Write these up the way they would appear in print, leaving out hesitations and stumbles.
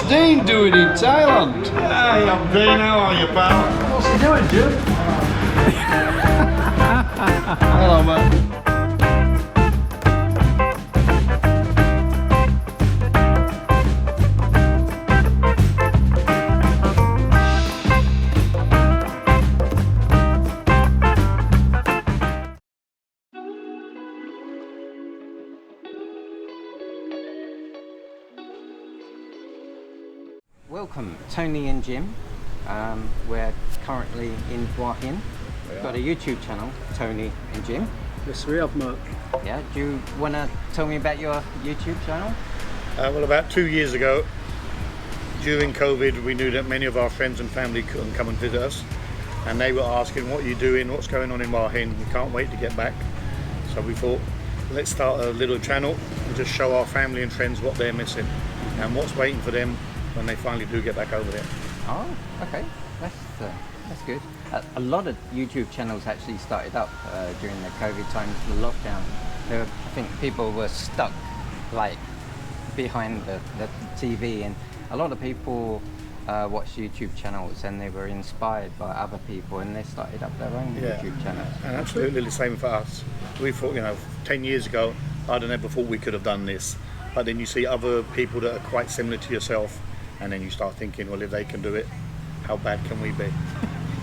Dean doing in Thailand? Hey, I'm Dean, how are you, pal? What's he doing, Jim? Hello, mate. Welcome, Tony and Jim. We're currently in Hua Hin. We've got a YouTube channel, Tony and Jim. Yes, we have, mate. Yeah, do you want to tell me about your YouTube channel? Well, about 2 years ago, during COVID, we knew that many of our friends and family couldn't come and visit us. And they were asking, what are you doing? What's going on in Hua Hin? We can't wait to get back. So we thought, let's start a little channel and just show our family and friends what they're missing and what's waiting for them when they finally do get back over there. Oh, okay, that's good. A lot of YouTube channels actually started up during the COVID times, the lockdown. I think people were stuck like behind the TV, and a lot of people watched YouTube channels and they were inspired by other people and they started up their own YouTube channels. And absolutely the same for us. We thought, 10 years ago, I'd have never thought we could have done this. But then you see other people that are quite similar to yourself, and then you start thinking, well, if they can do it, how bad can we be?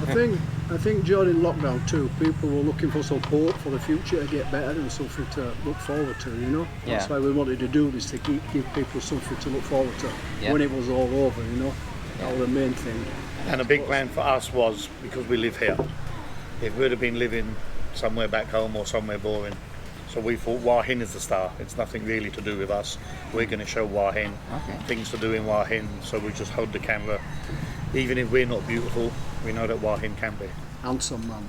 I think during lockdown too, people were looking for some hope for the future to get better and something to look forward to, Yeah. That's why we wanted to do this, to give people something to look forward to when it was all over, That was the main thing. And a big plan for us was, because we live here, if we'd have been living somewhere back home or somewhere boring, so we thought Hua Hin is the star. It's nothing really to do with us. We're going to show Hua Hin, things to do in Hua Hin, so we just hold the camera. Even if we're not beautiful, we know that Hua Hin can be. Handsome man.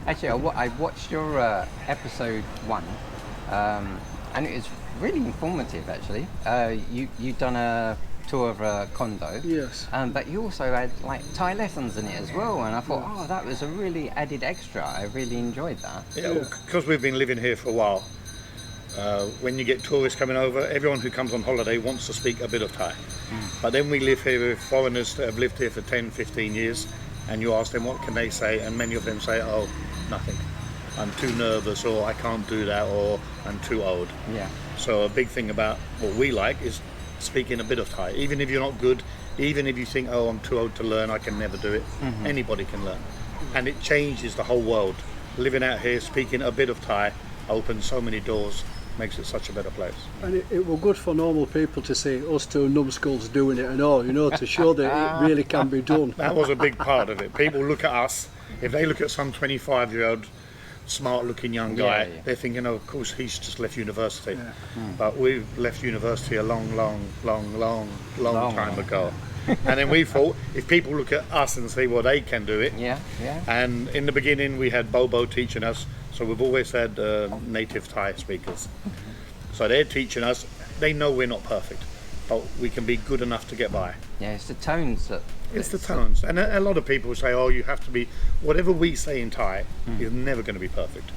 Actually, I watched your episode 1, and it was really informative actually. You done a tour of a condo. Yes. But you also had like Thai lessons in it as well, and I thought, that was a really added extra. I really enjoyed that. Yeah, because we've been living here for a while, when you get tourists coming over, everyone who comes on holiday wants to speak a bit of Thai. But then we live here with foreigners that have lived here for 10, 15 years, and you ask them what can they say, and many of them say, oh, nothing. I'm too nervous, or I can't do that, or I'm too old. Yeah. So a big thing about what we like is speaking a bit of Thai. Even if you're not good, even if you think, oh, I'm too old to learn, I can never do it, anybody can learn. And it changes the whole world. Living out here, speaking a bit of Thai, opens so many doors, makes it such a better place. And it was good for normal people to see us two numbskulls doing it and all, to show that it really can be done. That was a big part of it. People look at us, if they look at some 25-year-old smart looking young guy, they're thinking, oh, of course he's just left university. But we've left university a long time ago. And then we thought, if people look at us and say, well, they can do it. And in the beginning we had Bobo teaching us, so we've always had native Thai speakers. So they're teaching us. They know we're not perfect, but we can be good enough to get by. Yeah, it's the tones that... It's the tones. And a lot of people say, oh, you have to be... Whatever we say in Thai is never going to be perfect.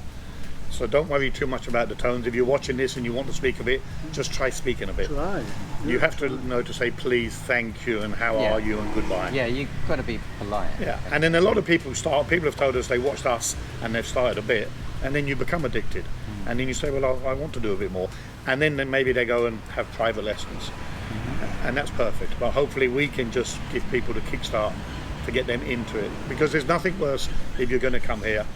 So don't worry too much about the tones. If you're watching this and you want to speak a bit, just try speaking a bit. Try. You have to know to say please, thank you, and how are you, and goodbye. Yeah, you've got to be polite. Yeah, and then a lot of people have told us they watched us and they've started a bit, and then you become addicted. And then you say, well, I want to do a bit more. And then maybe they go and have private lessons. And that's perfect. But hopefully we can just give people the kickstart to get them into it. Because there's nothing worse if you're going to come here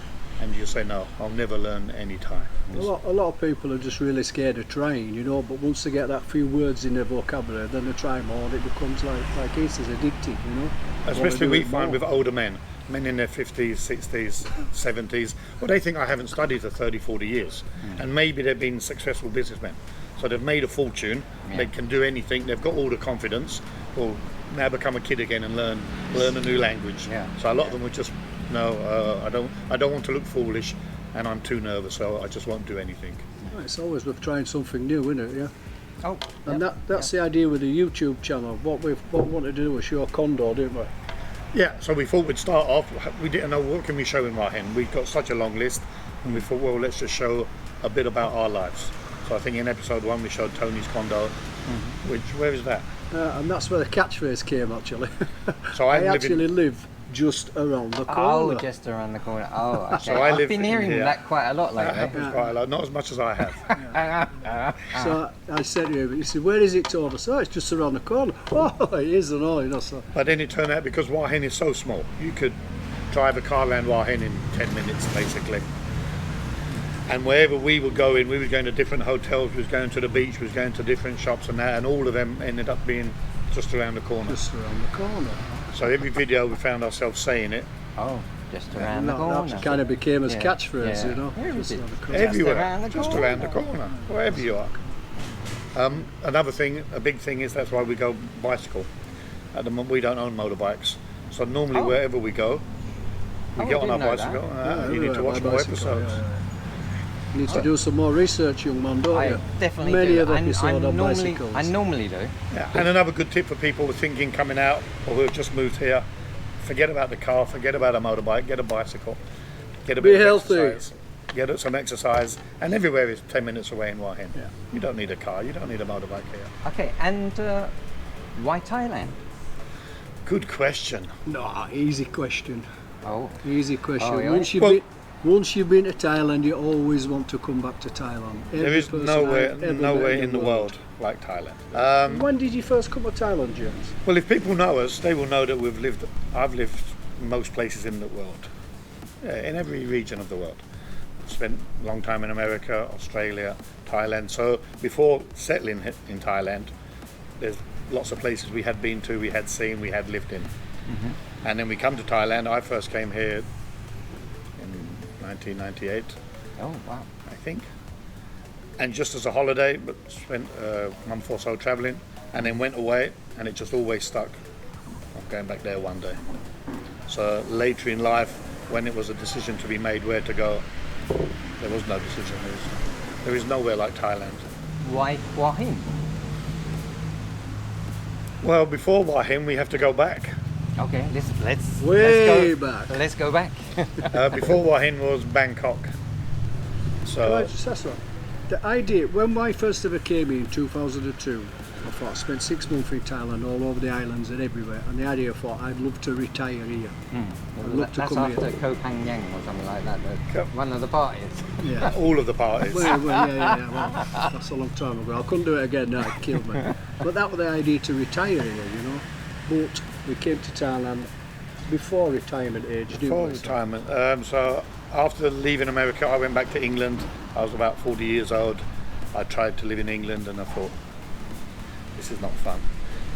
and you say, no, I'll never learn any Thai. A lot of people are just really scared of trying, but once they get that few words in their vocabulary, then they try more, and it becomes like he says, addictive, Especially we find with older men in their 50s, 60s, 70s, well, they think I haven't studied for 30, 40 years. And maybe they've been successful businessmen. So they've made a fortune, they can do anything, they've got all the confidence, or now become a kid again and learn a new language. So a lot of them would just, no, I don't want to look foolish, and I'm too nervous, so I just won't do anything. It's always with trying something new, isn't it? Yeah. Oh, and that's the idea with the YouTube channel. What we wanted to do was show a condo, didn't we? Yeah, so we thought we'd start off, we didn't know what can we show in Hua Hin. We've got such a long list, and we thought, well, let's just show a bit about our lives. So I think in episode 1 we showed Tony's condo, Where is that? And that's where the catchphrase came actually. So I live in- actually live just around the corner. Oh, just around the corner. Oh, okay. So I I've live been in hearing here. that quite a lot That lately. happens quite a lot, not as much as I have. So I said to him, he said, where is it to over? So it's just around the corner. Oh, it is and all, you know. So But then it turned out, because Hua Hin is so small, you could drive a car around Hua Hin in 10 minutes basically. And wherever we were going to different hotels, we was going to the beach, we was going to different shops and that, and all of them ended up being just around the corner. just around the corner. So every video we found ourselves saying it. Oh, just around And the corner. that kind of became his Yeah, catchphrase, yeah. you know. Where is just it? around the corner. Everywhere, just corner. around the corner, wherever you are. Another thing, a big thing is that's why we go bicycle. At the moment, we don't own motorbikes, so normally Oh. wherever we go, we Oh, get I on our didn't know bicycle. Yeah, You need to everywhere watch by more bicycle, episodes. You need to do some more research, young man, don't I you? definitely Many do. of the episodes on normally, bicycles. I normally do. Yeah. And another good tip for people who are thinking coming out or who have just moved here: forget about the car, forget about a motorbike, get a bicycle, get a Be bit of healthy. exercise, get some exercise, and everywhere is 10 minutes away in Hua Hin. Yeah. You don't need a car, you don't need a motorbike here. Okay, and why Thailand? Good question. No, easy question. Oh, Easy question. Oh, yeah? Once you've been to Thailand, you always want to come back to Thailand. There is nowhere in the world like Thailand. When did you first come to Thailand, James? Well, if people know us, they will know that I've lived most places in the world. Yeah, in every region of the world. Spent a long time in America, Australia, Thailand. So before settling in Thailand, there's lots of places we had been to, we had seen, we had lived in. And then we come to Thailand. I first came here in 1998, oh wow. I think. And just as a holiday, but spent a month or so traveling, and then went away, and it just always stuck. I'm going back there one day. So later in life, when it was a decision to be made where to go, there was no decision. There is nowhere like Thailand. Why Hua Hin? Well, before Hua Hin, we have to go back. Okay, let's Way let's go. back. Let's go back. Before Hua Hin was Bangkok. Can I So just ask that? The idea, when I first ever came in 2002, I thought I spent 6 months in Thailand, all over the islands and everywhere, and the idea I thought I'd love to retire here. I'd love to That's come after here. Koh Pang Yang or something like that. One of the parties. Yeah. all of the parties. Yeah. Well, that's a long time ago. I couldn't do it again now, it killed me. But that was the idea, to retire here, you know. But we came to Thailand before retirement age, didn't Before we? retirement. So after leaving America, I went back to England. I was about 40 years old. I tried to live in England, and I thought, this is not fun.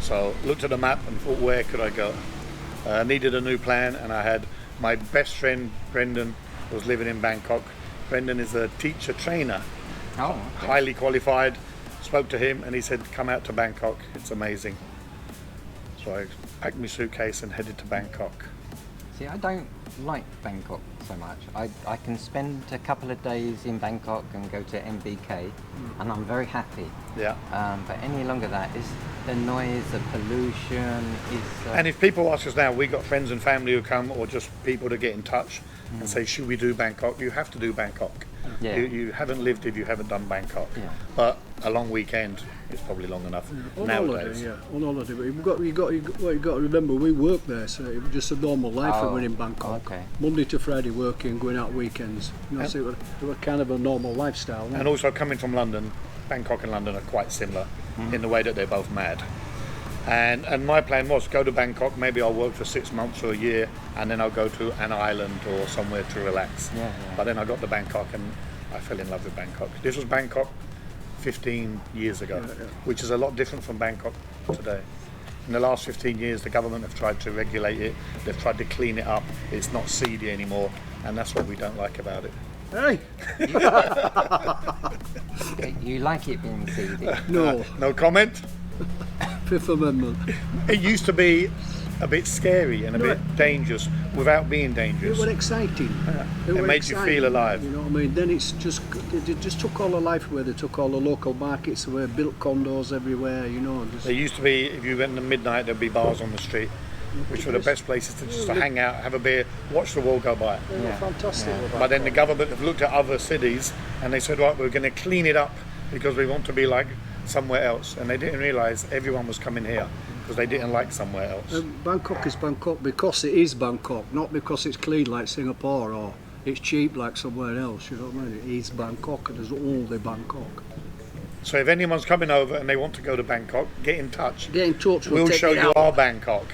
So looked at the map and thought, where could I go? I needed a new plan, and I had my best friend Brendan was living in Bangkok. Brendan is a teacher trainer, Oh, okay. highly qualified. Spoke to him, and he said, come out to Bangkok, it's amazing. So I packed my suitcase and headed to Bangkok. See, I don't like Bangkok so much. I can spend a couple of days in Bangkok and go to MBK, and I'm very happy. Yeah. But any longer that is the noise, the pollution is. And if people ask us now, we got friends and family who come, or just people to get in touch and say, should we do Bangkok? You have to do Bangkok. Yeah. You haven't lived if you haven't done Bangkok. Yeah. But a long weekend is probably long enough On holiday, nowadays. yeah, on holiday. But you got to remember, we work there, so it was just a normal life when Oh, we're in Bangkok. okay. Monday to Friday working, going out weekends. You know, so it was kind of a normal lifestyle. wasn't And it? also coming from London, Bangkok and London are quite similar in the way that they're both mad. And my plan was go to Bangkok, maybe I'll work for 6 months or a year, and then I'll go to an island or somewhere to relax. Yeah. But then I got to Bangkok and I fell in love with Bangkok. This was Bangkok 15 years ago, which is a lot different from Bangkok today. In the last 15 years, the government have tried to regulate it, they've tried to clean it up, it's not seedy anymore, and that's what we don't like about it. Hey, You like it being seedy. no, No comment? Fifth Amendment. It used to be a bit scary and a bit dangerous without being It dangerous. was exciting. It was made you feel alive. You know what I mean? Then they just took all the life away. They took all the local markets away, built condos everywhere. You know, just, There used to be, if you went in midnight, there'd be bars on the street, which were the best places to just to hang out, have a beer, watch the world go by. they were Yeah. fantastic. Yeah. But then the government have looked at other cities and they said, right, we're going to clean it up because we want to be like somewhere else, and they didn't realise everyone was coming here because they didn't like somewhere else. Bangkok is Bangkok because it is Bangkok, not because it's clean like Singapore or it's cheap like somewhere else, you know what I mean? It is Bangkok and there's all the Bangkok. So if anyone's coming over and they want to go to Bangkok, get in touch. Get in touch, We'll take show it you out. our Bangkok.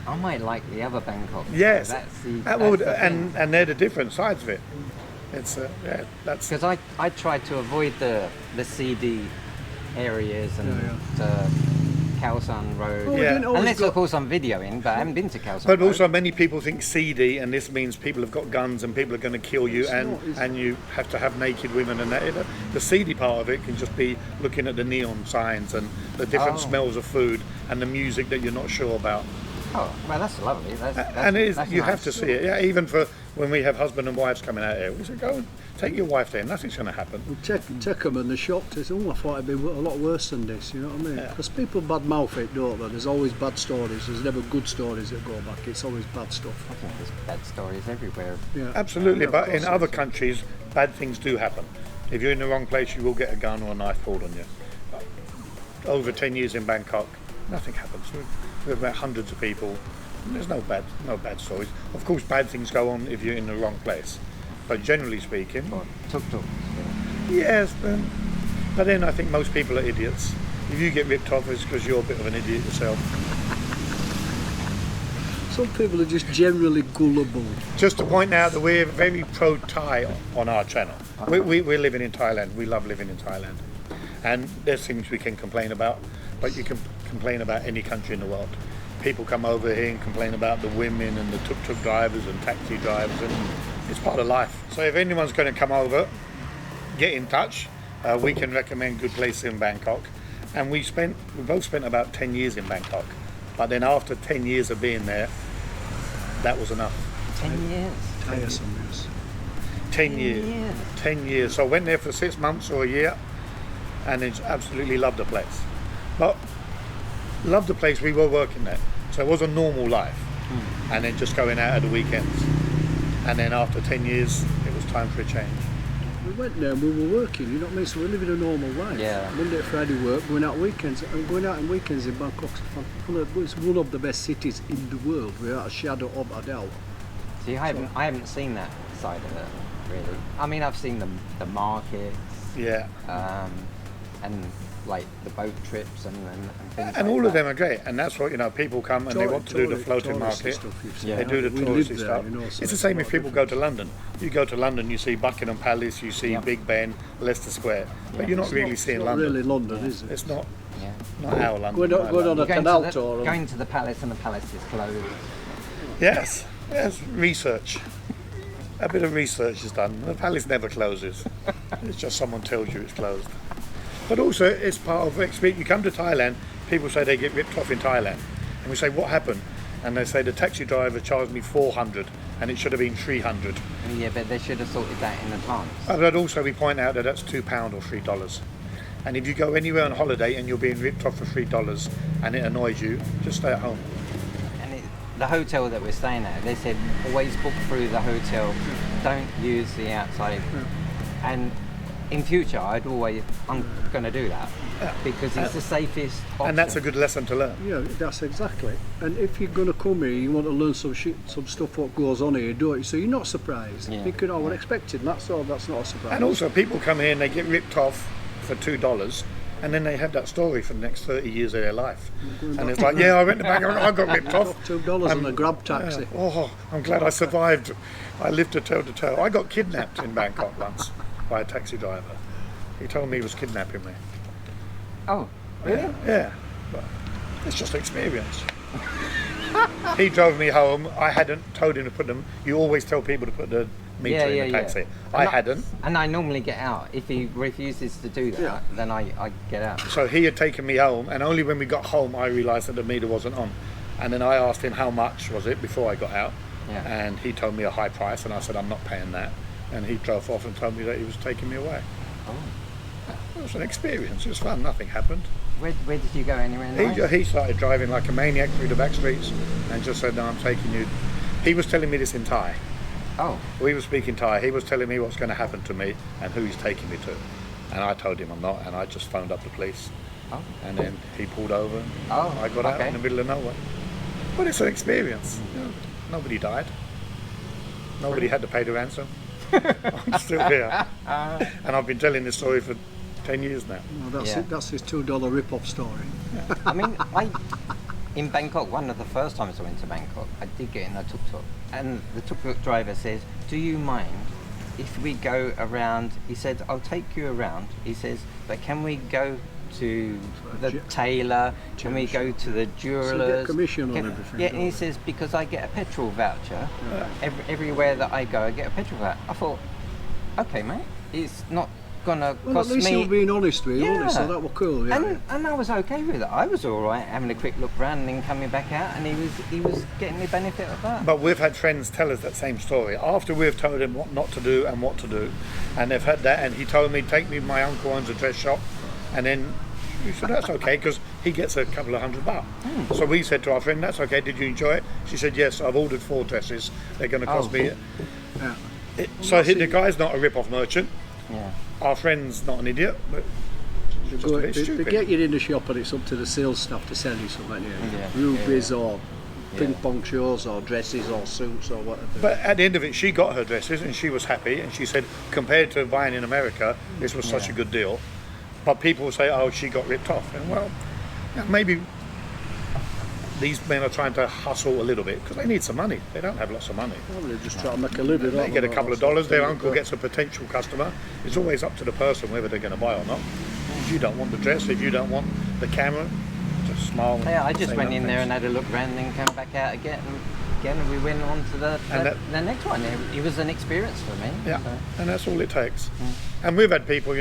I might like the other Bangkok. Yes, That's the and they're the different sides of it. It's yeah, that's because I tried to avoid the CD areas and the Khao San Road. Well, we Yeah. didn't always Unless go- of course I'm videoing, but I haven't been to Khao San But Road. also many people think seedy, and this means people have got guns and people are going to kill you, and you have to have naked women and that. The seedy part of it can just be looking at the neon signs and the different smells of food and the music that you're not sure about. Oh, well, that's lovely. That's And it is, that's you nice. have to see it. Yeah, even for when we have husband and wives coming out here, we say, go and take your wife there. Nothing's going to happen. Take them and they're shocked. They say, oh, I thought it'd be a lot worse than this, you know what I mean? Yeah. Because people badmouth it, don't they? There's always bad stories. There's never good stories that go back. It's always bad stuff. I think there's bad stories everywhere. Yeah. Absolutely, Yeah, of but course in it other is. countries, bad things do happen. If you're in the wrong place, you will get a gun or a knife pulled on you. Over 10 years in Bangkok, nothing happens. We've met hundreds of people. There's no bad stories. Of course, bad things go on if you're in the wrong place. But generally speaking, Or tuk-tuk. yes, but then I think most people are idiots. If you get ripped off, it's because you're a bit of an idiot yourself. Some people are just generally gullible. Just to point out that we're very pro-Thai on our channel. We're living in Thailand. We love living in Thailand. And there's things we can complain about, but you can complain about any country in the world. People come over here and complain about the women and the tuk-tuk drivers and taxi drivers, and it's part of life. So if anyone's going to come over, get in touch. We can recommend good places in Bangkok. And we both spent about 10 years in Bangkok. But then after 10 years of being there, that was enough. 10 years. Tiresome, yes. 10 years. 10 years. So I went there for 6 months or a year and then absolutely loved the place. But loved the place, we were working there. So it was a normal life. And then just going out at the weekends. And then after 10 years, it was time for a change. We went there and we were working, you know what I mean? So we're living a normal life. Yeah. Monday to Friday work, going out weekends. And going out on weekends in Bangkok it's one of the best cities in the world, without a shadow of a doubt. See, I haven't seen that side of it, really. I mean, I've seen the markets, Yeah. and like the boat trips and things And like all that. of them are great. And that's what, people come and they want to do the floating market. They do the We live touristy there, stuff. you know, so It's the same a if lot people different. go to London. You go to London, you see Buckingham Palace, you see Yeah. Big Ben, Leicester Square. But you're not It's really seeing it's not London. really London, is it? It's not Yeah. our London. Going on- my going on London. a canal to tour. the, going to the palace and the palace is closed. Yes, research. A bit of research is done. The palace never closes. It's just someone tells you it's closed. But also, it's part of experience. You come to Thailand, people say they get ripped off in Thailand. And we say, what happened? And they say, the taxi driver charged me 400 and it should have been 300. Yeah, but they should have sorted that in advance. But also we point out that that's £2 or $3. And if you go anywhere on holiday and you're being ripped off for $3 and it annoys you, just stay at home. And the hotel that we're staying at, they said always book through the hotel, don't use the outside. And in future, I'm going to do that because it's the safest option. And that's a good lesson to learn. Yeah, that's exactly. And if you're going to come here, you want to learn some stuff what goes on here, don't you? So you're not surprised. Yeah. Thinking, oh, we're expecting that's all. That's not a surprise. And also people come here and they get ripped off for $2 and then they have that story for the next 30 years of their life. And it's like, yeah, I went to Bangkok, I got ripped off. $2 on a grab taxi. Oh, I'm glad I survived. I lived to tell the tale. I got kidnapped in Bangkok once by a taxi driver. He told me he was kidnapping me. Oh, really? Yeah, but it's just experience. He drove me home. I hadn't told him to put them. You always tell people to put the meter in the taxi. I hadn't. And I normally get out. If he refuses to do that, then I get out. So he had taken me home, and only when we got home I realised that the meter wasn't on. And then I asked him how much was it before I got out, Yeah. and he told me a high price, and I said I'm not paying that. And he drove off and told me that he was taking me away. Oh. It was an experience. It was fun. Nothing happened. Where did you go anywhere nice? He started driving like a maniac through the back streets and just said, no, I'm taking you. He was telling me this in Thai. Oh, We were speaking Thai. He was telling me what's going to happen to me and who he's taking me to. And I told him I'm not, and I just phoned up the police. Oh. And then he pulled over, and Oh, I got out okay. in the middle of nowhere. But it's an experience. Nobody died. Nobody had to pay the ransom. I'm still here. And I've been telling this story for 10 years now. Well, that's his $2 rip-off story. I mean, in Bangkok, one of the first times I went to Bangkok, I did get in a tuk-tuk, and the tuk-tuk driver says, "Do you mind if we go around?" He said, "I'll take you around." He says, "But can we go to the tailor? Can we go to the jewelers?" So you get commission on everything. Yeah, and don't he you? says, "Because I get a petrol voucher. Everywhere that I go, I get a petrol voucher." I thought, okay, mate, it's not gonna Well, cost at least me. you were being honest with you, Yeah. so that was cool. Yeah. And I was okay with it. I was all right having a quick look round and then coming back out, and he was getting the benefit of that. But we've had friends tell us that same story. After we've told him what not to do and what to do, and they've had that, and he told me, take me, my uncle owns a dress shop, and then we said, that's okay, because he gets a couple of $100. So we said to our friend, that's okay, did you enjoy it? She said, yes, I've ordered 4 dresses. They're going to cost me... Yeah. So the guy's not a rip-off merchant. Yeah. Our friend's not an idiot, but They, just go, a bit they stupid. get you in the shop and it's up to the sales staff to sell you something. Yeah. Rubies or Yeah. ping pong shows or dresses or suits or whatever. But at the end of it, she got her dresses and she was happy, and she said, compared to buying in America, this was such a good deal. But people will say, oh, she got ripped off. And well, yeah, maybe these men are trying to hustle a little bit because they need some money. They don't have lots of money. Well, they just try to make a living. They don't get a they? couple of dollars, their uncle gets a potential customer. It's always up to the person whether they're going to buy or not. If you don't want the dress, if you don't want the camera, just smile. And Yeah, I just say went no in there and thanks. had a look round and came back out again. And we went on to the next one. It was an experience for me. Yeah, So. and that's all it takes. And we've had people,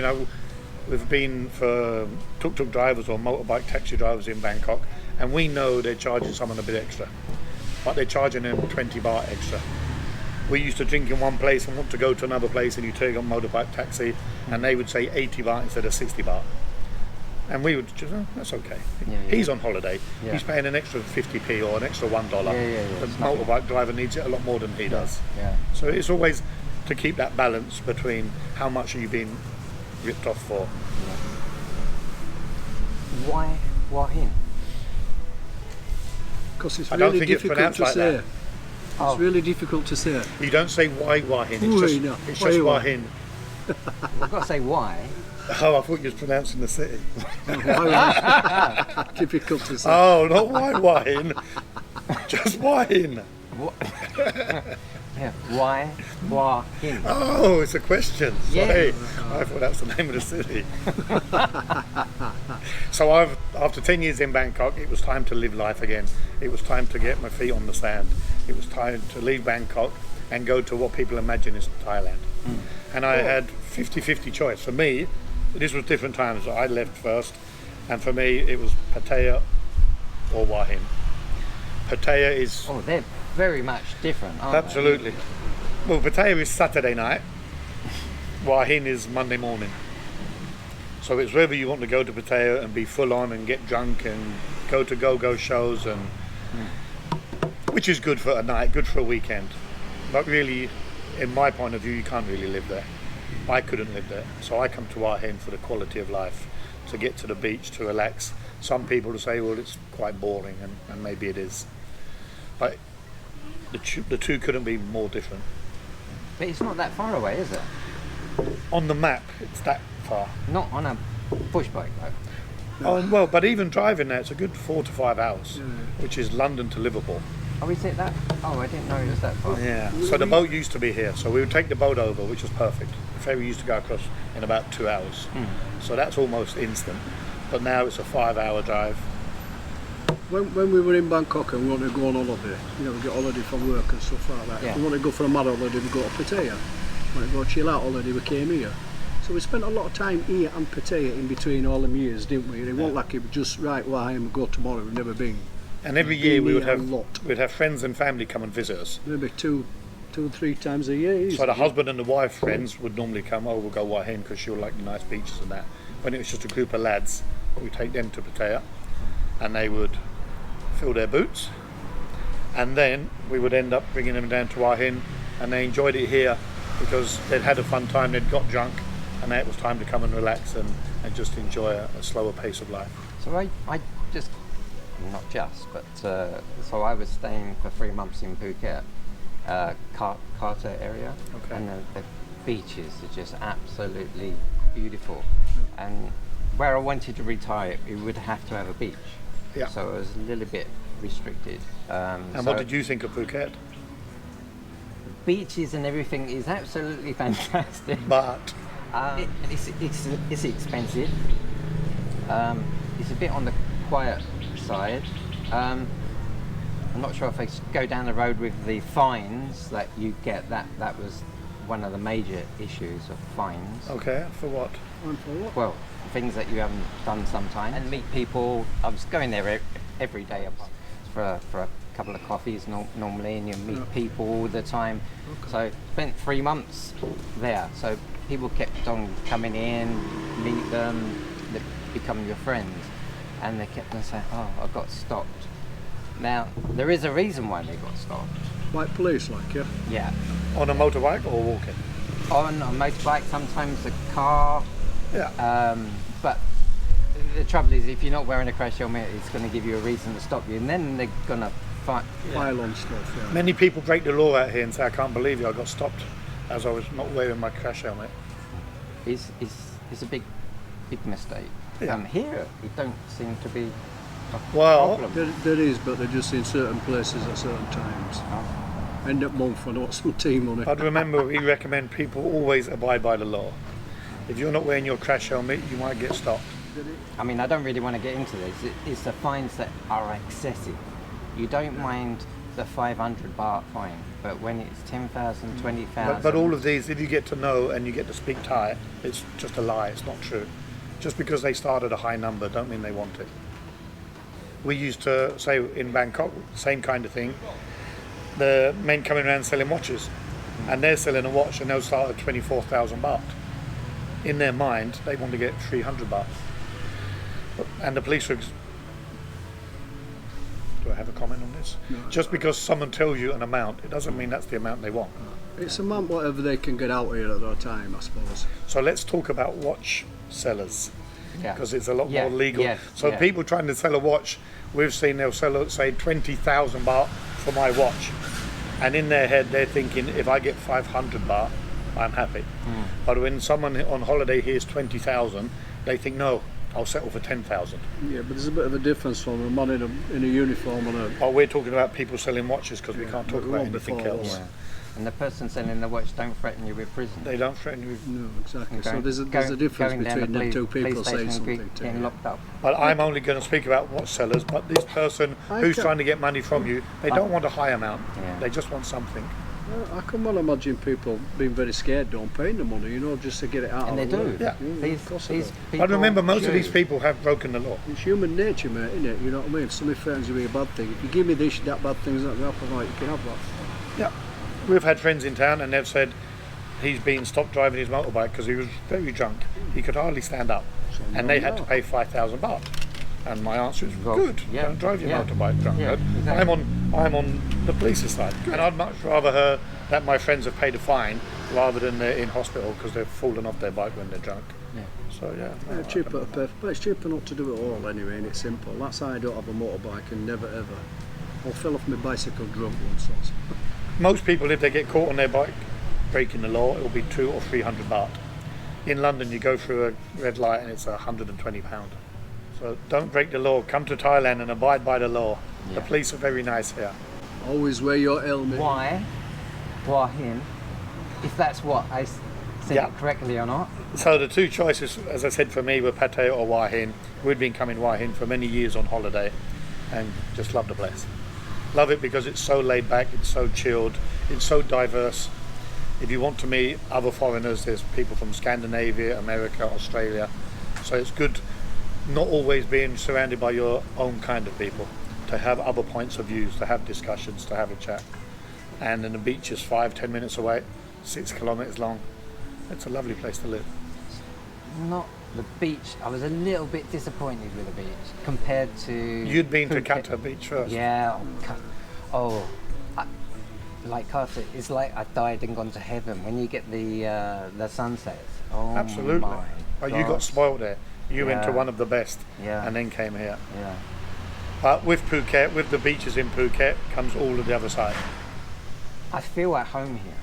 we've been for tuk-tuk drivers or motorbike taxi drivers in Bangkok, and we know they're charging someone a bit extra, but they're charging them 20 baht extra. We used to drink in one place and want to go to another place, and you take a motorbike taxi, and they would say 80 baht instead of 60 baht. And we would just, that's okay. Yeah. He's on holiday. Yeah. He's paying an extra 50p or an extra $1. Yeah. The It's nothing. motorbike driver needs it a lot more than he does. Yeah. So it's always to keep that balance between how much are you being ripped off for. Why Hua Hin? Because it's I don't really think it's difficult pronounced to like say. that. Oh. It's really difficult to say. You don't say why Hua Hin, Hua it's Hin, just, it's why just Hua Hua Hin. I've got to say why. Oh, I thought you was pronouncing the city. Difficult to say. Oh, not why Hua Hin. Just Hua Hin. Yeah, why Hua Hin? Oh, it's a question. Yeah. Sorry. I thought that was the name of the city. So after 10 years in Bangkok, it was time to live life again. It was time to get my feet on the sand. It was time to leave Bangkok and go to what people imagine is Thailand. And I had 50-50 choice. For me, this was different times. I left first, and for me, it was Pattaya or Hua Hin. Pattaya is... Oh, they're very much different, aren't Absolutely. Well, Pattaya is Saturday night. Hua Hin is Monday morning. So it's whether you want to go to Pattaya and be full on and get drunk and go to go-go shows, and which is good for a night, good for a weekend. But really, in my point of view, you can't really live there. I couldn't live there. So I come to Hua Hin for the quality of life, to get to the beach, to relax. Some people will say, well, it's quite boring, and maybe it is. But the two couldn't be more different. they? But it's not that far away, is it? On the map, it's that far. Not on a push bike, though. Oh, well, but even driving there, it's a good 4 to 5 hours, which is London to Liverpool. Oh, is it that? Oh, I didn't know it was that far. Yeah. So the boat used to be here, so we would take the boat over, which was perfect. The ferry used to go across in about 2 hours. So that's almost instant. But now it's a 5-hour drive. When we were in Bangkok and we wanted to go on holiday, we get holiday from work and stuff like that. Yeah. If we want to go for a mad holiday, we go to Pattaya. When we go chill out holiday, we came here. So we spent a lot of time here and Pattaya in between all them years, didn't we? And it wasn't like it was just right, well, I'm go tomorrow, we've never been. And every year we would Been here have a lot. we'd have friends and family come and visit us. Maybe two, 3 times a year. So the husband and the wife friends would normally come, oh, we'll go Hua Hin because she'll like the nice beaches and that. When it was just a group of lads, we'd take them to Pattaya and they would fill their boots. And then we would end up bringing them down to Hua Hin, and they enjoyed it here because they'd had a fun time, they'd got drunk, and now it was time to come and relax and just enjoy a slower pace of life. So I just, not just, but so I was staying for 3 months in Phuket, Carter area, Okay. and the beaches are just absolutely beautiful. And where I wanted to retire, it would have to have a beach. Yeah. So it was a little bit restricted. And what did you think of Phuket? Beaches and everything is absolutely fantastic. But It's expensive. It's a bit on the quiet side. I'm not sure if I go down the road with the fines that you get. That was one of the major issues of fines. okay, for what? And for what? Well, things that you haven't done sometime. And meet people. I was going there every day for a couple of coffees normally, and you meet people all the time. Okay. So spent 3 months there. So people kept on coming in, meet them, they become your friends, and they kept on saying, "Oh, I got stopped." Now there is a reason why they got stopped. Like police, like, yeah? Yeah, On a motorbike or walking? on a motorbike, sometimes a car. Yeah. But the trouble is, if you're not wearing a crash helmet, it's going to give you a reason to stop you, and then they're going to fight. Pile on stuff, yeah. Many people break the law out here and say, I can't believe you, I got stopped as I was not wearing my crash helmet. It's a big mistake. Yeah. Here, it don't seem to be a Well, problem. There is, but they're just in certain places at certain times. End of month for not some tea money. I'd remember we recommend people always abide by the law. If you're not wearing your crash helmet, you might get stopped. I mean, I don't really want to get into this. It's the fines that are excessive. You don't mind the 500 baht fine, but when it's 10,000, 20,000... But all of these, if you get to know and you get to speak Thai, it's just a lie, it's not true. Just because they start at a high number don't mean they want it. We used to say in Bangkok, same kind of thing, the men coming around selling watches, and they're selling a watch and they'll start at 24,000 baht. In their mind, they want to get 300 baht. And the police were... Do I have a comment on this? No. Just because someone tells you an amount, it doesn't mean that's the amount they want. It's a month whatever they can get out here at that time, I suppose. So let's talk about watch sellers, Yeah. because it's a lot Yeah, more legal. yes, So yeah. people trying to sell a watch, we've seen they'll sell, say, 20,000 baht for my watch. And in their head, they're thinking, if I get 500 baht, I'm happy. But when someone on holiday hears 20,000, they think, no, I'll settle for 10,000. Yeah, but there's a bit of a difference from a man in a uniform and a... Oh, we're talking about people selling watches because we can't talk but about long anything before, else. Yeah. And the person selling the watch don't threaten you with prison. They don't threaten you. No, exactly. And So going- there's a going- difference going down between the them two police people saying station and something to getting you. locked up. But I'm only going to speak about watch sellers, but this person I who's can- trying to get money from you, they don't want a high amount. Yeah. They just want something. I can well imagine people being very scared, don't paying the money, just to get it out And of they the do. way. Yeah. Of course they do. people But remember, most of these do. people have broken the law. It's human nature, mate, isn't it? You know what I mean? If somebody threatens you with a bad thing, if you give me this, that bad thing's not going to happen, right, you can have that. Yeah. We've had friends in town and they've said he's been stopped driving his motorbike because he was very drunk. He could hardly stand up. So And they had to pay 5,000 baht. And my answer is, Well, good, yeah, don't drive your yeah, motorbike drunk. yeah, exactly. I'm on the police's side. And I'd much rather that my friends have paid a fine rather than they're in hospital because they've fallen off their bike when they're drunk. Yeah. So yeah. Yeah, no, cheaper to pay, but it's cheaper not to do it all anyway, and it's simple. That's why I don't have a motorbike and never ever. I fell off my bicycle drunk once. Most people, if they get caught on their bike breaking the law, it will be 200 or 300 baht. In London, you go through a red light and it's £120. So don't break the law. Come to Thailand and abide by the law. The Yeah. police are very nice here. Always wear your helmet. Why? Hua Hin? If that's what I said Yeah. it correctly or not. So the two choices, as I said, for me were Pattaya or Hua Hin. We'd been coming Hua Hin for many years on holiday and just love the place. Love it because it's so laid back, it's so chilled, it's so diverse. If you want to meet other foreigners, there's people from Scandinavia, America, Australia. So it's good not always being surrounded by your own kind of people, to have other points of views, to have discussions, to have a chat. And then the beach is 5-10 minutes away, 6 kilometers long. It's a lovely place to live. Not the beach. I was a little bit disappointed with the beach compared to. You'd been to Phuket. Qatar Beach first. Yeah. Oh, like Carter, it's like I died and gone to heaven when you get the sunsets. Oh, Absolutely. my Oh, you got God. spoiled there. You went to Yeah. one of the best, Yeah. and then came here. Yeah. But with Phuket, with the beaches in Phuket, comes all of the other side. I feel at home here.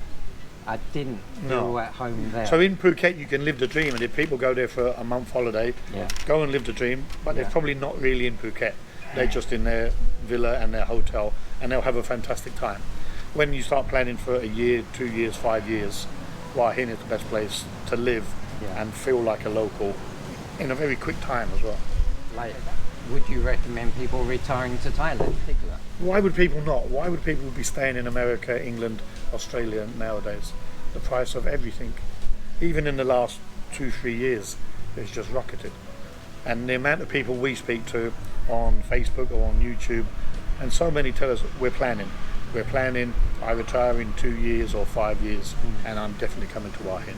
I didn't No. feel at home there. So in Phuket, you can live the dream, and if people go there for a month holiday, Yeah. go and live the dream. But Yeah. they're probably not really in Phuket. They're just in their villa and their hotel, and they'll have a fantastic time. When you start planning for a year, 2 years, 5 years, Hua Hin is the best place to live Yeah. and feel like a local in a very quick time as well. Like, would you recommend people retiring to Thailand in particular? Why would people not? Why would people be staying in America, England, Australia nowadays? The price of everything, even in the last 2-3 years, it's just rocketed. And the amount of people we speak to on Facebook or on YouTube, and so many tell us we're planning. I retire in 2 years or 5 years, and I'm definitely coming to Hua Hin.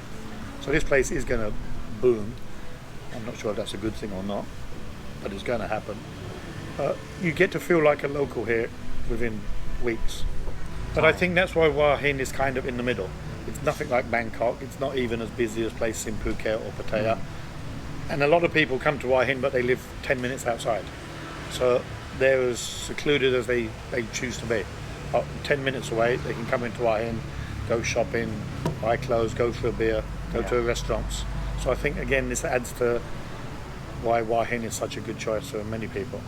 So this place is going to boom. I'm not sure if that's a good thing or not, but it's going to happen. You get to feel like a local here within weeks. But I think that's why Hua Hin is kind of in the middle. It's nothing like Bangkok. It's not even as busy as places in Phuket or Pattaya. And a lot of people come to Hua Hin, but they live 10 minutes outside. So they're as secluded as they choose to be. 10 minutes away, they can come into Hua Hin, go shopping, buy clothes, go for a beer, go to restaurants. So I think, again, this adds to why Hua Hin is such a good choice for many people.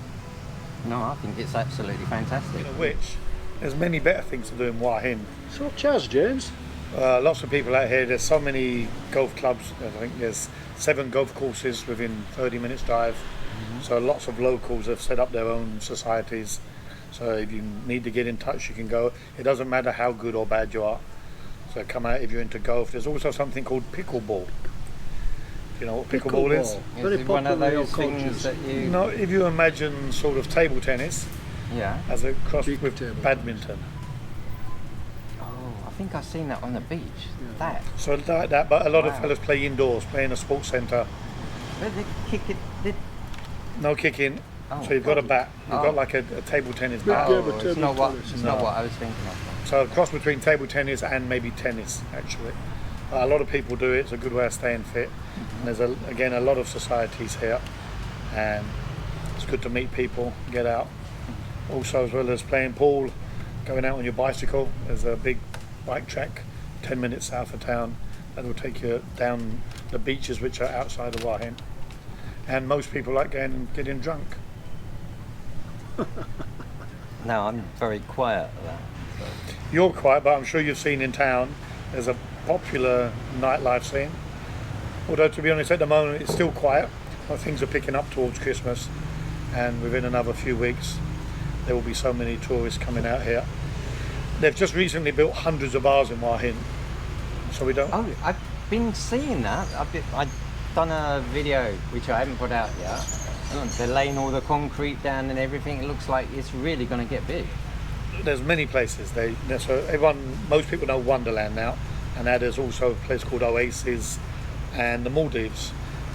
No, I think it's absolutely fantastic. Which, there's many better things to do in Hua Hin. So cheers, James. Lots of people out here. There's so many golf clubs. I think there's 7 golf courses within 30 minutes drive. So lots of locals have set up their own societies. So if you need to get in touch, you can go. It doesn't matter how good or bad you are. So come out if you're into golf. There's also something called pickleball. Do you know what pickleball is? Very Is it one of popular those in things that you... No, if you imagine sort of table tennis Yeah. as a cross Big with table badminton. Oh, I think I've seen that on the beach. That. So like that, but a lot of Wow. fellas play indoors, play in a sports centre. But they kick it... They... No kicking. Oh. So you've got a bat. You've Oh. got like a table tennis Big bat. game. Oh, but it's not what, tennis. it's not what I was thinking of. So a cross between table tennis and maybe tennis, actually. A lot of people do it. It's a good way of staying fit. And there's, again, a lot of societies here. And it's good to meet people, get out. Also, as well as playing pool, going out on your bicycle. There's a big bike track 10 minutes south of town that will take you down the beaches which are outside of Hua Hin. And most people like going and getting drunk. No, I'm very quiet at that. You're quiet, but I'm sure you've seen in town there's a popular nightlife scene. Although, to be honest, at the moment it's still quiet, but things are picking up towards Christmas, and within another few weeks there will be so many tourists coming out here. They've just recently built hundreds of bars in Hua Hin, so we don't... Oh, I've been seeing that. I've done a video which I haven't put out yet. They're laying all the concrete down and everything. It looks like it's really going to get big. There's many places. So most people know Wonderland now, and now there's also a place called Oasis and the Maldives,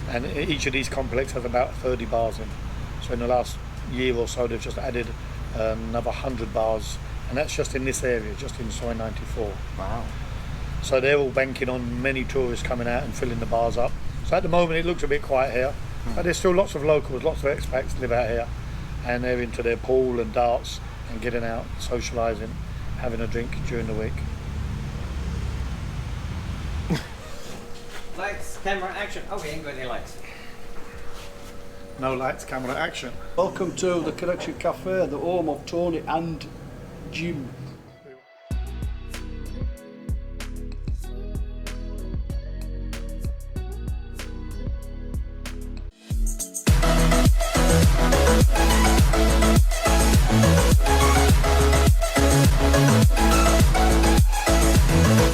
and each of these complexes has about 30 bars in. So in the last year or so, they've just added another 100 bars, and that's just in this area, just in Soi 94. Wow. So they're all banking on many tourists coming out and filling the bars up. So at the moment, it looks a bit quiet here, but there's still lots of locals, lots of expats live out here, and they're into their pool and darts and getting out, socialising, having a drink during the week. Lights, camera, action. Oh, we ain't got any lights. No lights, camera, action. Welcome to the Connection Cafe, the home of Tony and Jim.